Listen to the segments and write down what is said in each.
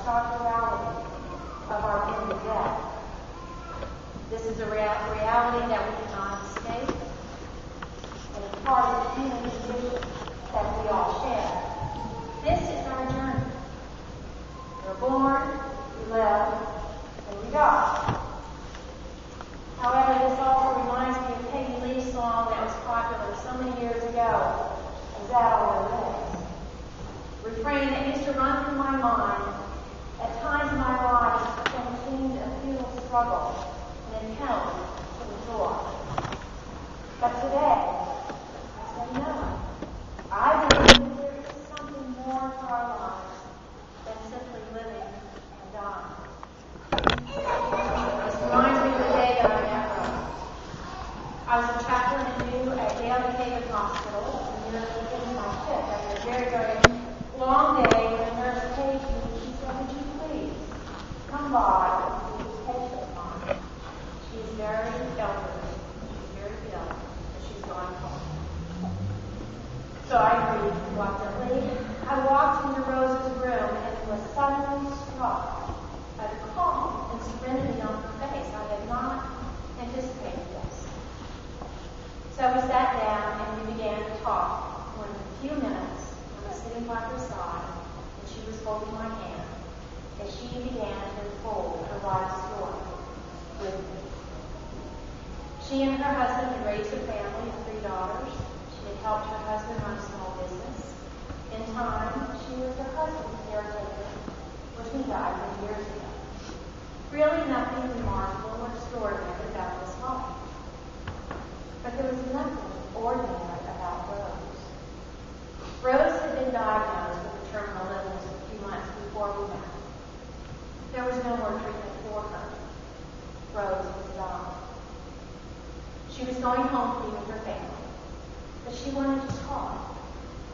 stark reality of our ending death. This is a reality that we cannot escape, and it's part of the human condition that we all share. This is our journey. We're born, we live, and we die. However, this also reminds me of Peggy Lee's song that was popular so many years ago, Is That All There Is? Refrain that used to run through my mind at times in my life when it seemed a futile struggle and an attempt to endure. But today, I say no. I believe that there is something more to our lives than simply living and dying. This reminds me of the day that I met Rose. I was a chaplain at Daly Haven Hospital, and the nurse was giving my shift after a very, very long day. When the nurse came to me, she said, "Would you please come by and see this patient of mine? She's very elderly, she's very ill, and she's going home." So I agreed reluctantly. I walked into Rose's room and was suddenly struck by the calm and serenity on her face. I had not anticipated this. So we sat down and we began to talk. For a few minutes, I was sitting by her side, and she was holding my hand as she began to unfold her life story with me. She and her husband had raised a family of 3 daughters. She had helped her husband run a small business. In time, she was her husband's caretaker, which he died many years ago. Really nothing remarkable or extraordinary about this life. But there was nothing ordinary about Rose. Rose had been diagnosed with a terminal illness a few months before we met. There was no more treatment for her. Rose was dying. She was going home to be with her family, but she wanted to talk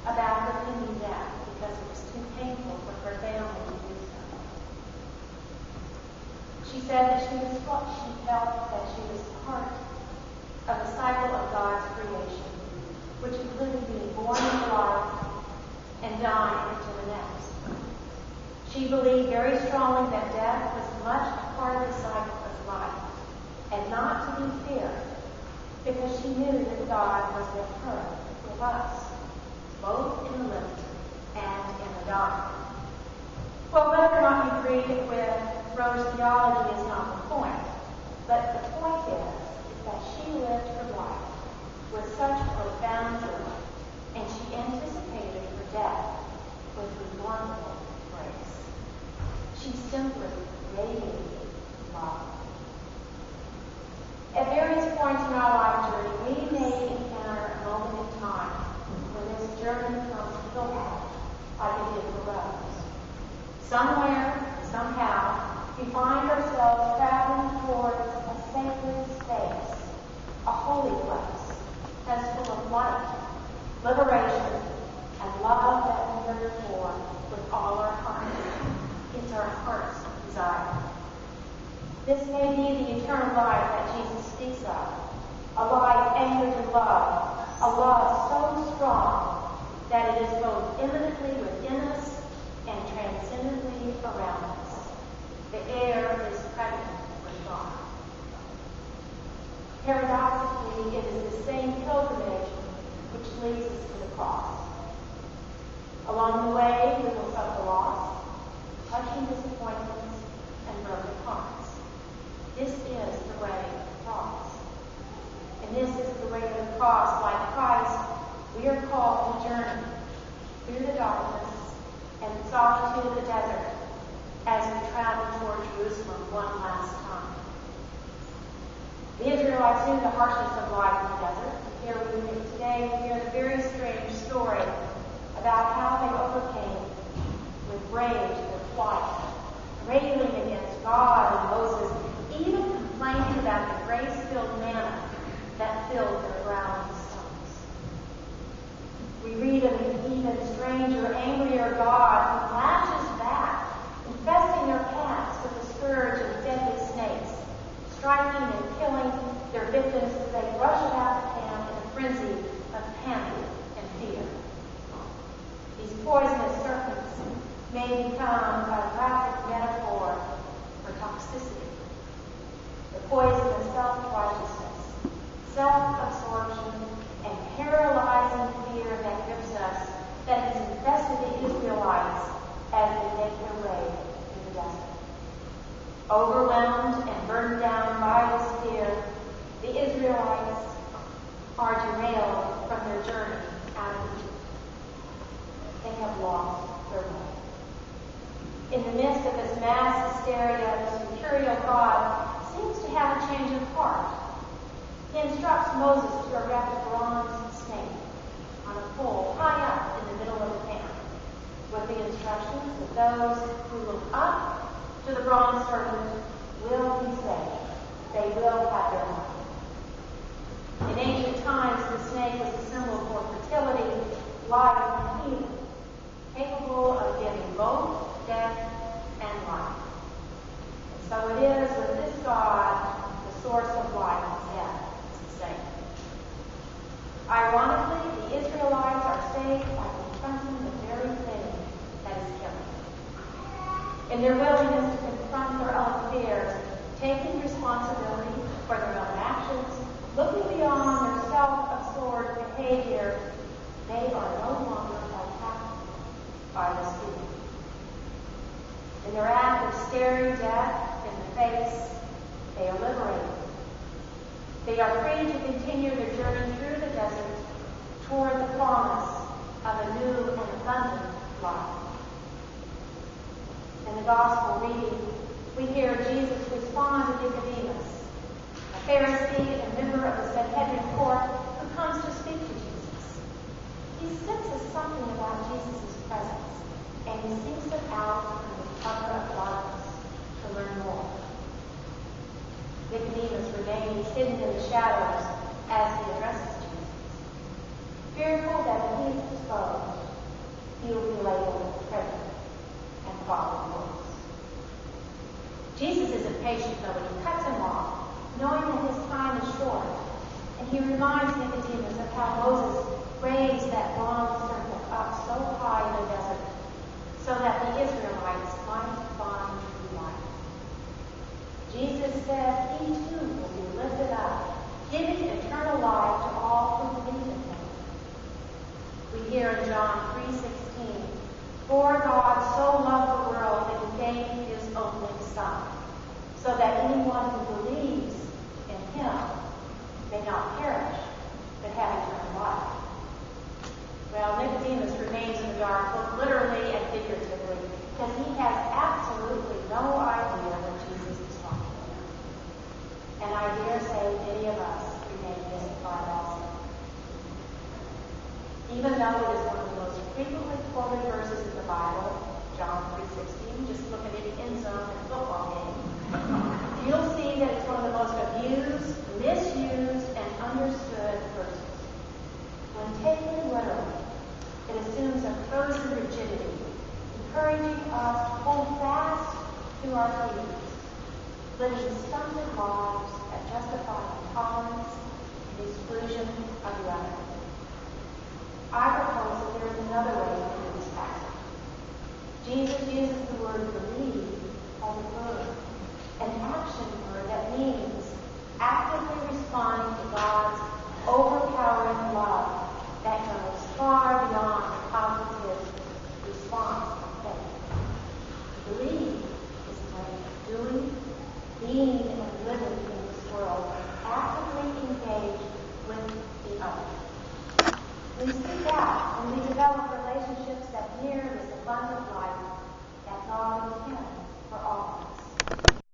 about her pending death because it was too painful for her family to do so. She said that she felt that she was part of the cycle of God's creation, which included being born into life and dying into the next. She believed very strongly that death was much a part of the cycle of life, and not to be feared, because she knew that God was with her, with us, both in the living and in the dying. Well, whether or not you agree with Rose's theology is not the point, but the point is that she lived her life with such profound joy, and she anticipated her death with remarkable grace. She simply radiated love. At various points in our life journey, we may encounter a moment in time when this journey becomes pilgrimage, like it did for Rose. Somewhere, somehow, we find ourselves traveling towards a sacred space, a holy place that's full of light, liberation, and love that we yearn for with all our heart. It's our heart's desire. This may be the eternal life that Jesus speaks of, a life anchored in love, a love so strong that it is both immanently within us and transcendently around us. The air is pregnant with God. Paradoxically, it is the same pilgrimage which leads us to the cross. Along the way, we will suffer loss, touching disappointments, and broken hearts. This is the way of the cross. And this is the way of the cross. Like Christ, we are called to journey through the darkness and the solitude of the desert as we travel toward Jerusalem one last time. The Israelites knew the harshness of life in the desert. Here today we hear the very strange story about how they overcame with rage their plight, railing against God and Moses, even complaining about the grace-filled manna that filled their growling stomachs. We read of an even stranger, angrier God who lashes back, infesting their paths with the scourge of deadly snakes, striking and killing their victims as they rush about the camp in a frenzy of panic and fear. These poisonous serpents may become a graphic metaphor for toxicity, the poison of self-righteousness, self-absorption, and paralyzing fear that grips us, that has infested the Israelites as they make their way through the desert. Overwhelmed and burdened down by this fear, the Israelites are derailed from their journey out of Egypt. They have lost their way. In the midst of this mass hysteria, this mercurial God seems to have a change of heart. He instructs Moses to erect a bronze snake on a pole high up in the middle of the camp, with the instructions that those who look up to the bronze serpent will be saved. They will have their life. In ancient times, the snake was a symbol for fertility, life, and healing, capable of giving both death and life. And so it is with this God, the source of life and death is the same. Ironically, the Israelites are saved by confronting the very thing that is killing them. In their willingness to confront their own fears, taking responsibility for their own actions, looking beyond their self-absorbed behavior, they are no longer attacked by this fear. In their act of staring death in the face, they are liberated. They are free to continue their journey through the desert toward the promise of a new and abundant life. In the Gospel reading, we hear Jesus respond to Nicodemus, a Pharisee and member of the Sanhedrin court who comes to speak to Jesus. He senses something about Jesus' presence, and he seeks him out from the cover of darkness to learn more. Nicodemus remains hidden in the shadows as he addresses Jesus, fearful that if he is exposed, he will be labeled predator and follow rules. Jesus is impatient, though, and he cuts him off, knowing that his time is short, and he reminds Nicodemus of how Moses raised that bronze serpent up so high in the desert so that the Israelites might find true life. Jesus said he too will be lifted up, giving eternal life to all who believe in him. We hear in John 3:16, "For God so loved the world that he gave his only Son, so that anyone who believes in him may not perish, but have eternal life." Well, Nicodemus remains in the dark, both literally and figuratively, because he has absolutely no idea what Jesus is talking about. And I dare say many of us remain mystified also. Even though it is one of the most frequently quoted verses in the Bible, John 3:16, just look at any end zone in a football game, you'll see that it's one of the most abused, misused, and understood verses. When taken literally, it assumes a frozen rigidity, encouraging us to hold fast to our beliefs, living stunted lives that justify intolerance and exclusion of the other. I propose that there is another way to read this passage. Jesus uses the word believe as a verb, an action word that means actively responding to God's overpowering love that goes far beyond the cognitive response of faith. To believe is a way of doing, being, and living in this world, actively engaged with the other. We seek out and we develop relationships that mirror this abundant life that God intends for all of us.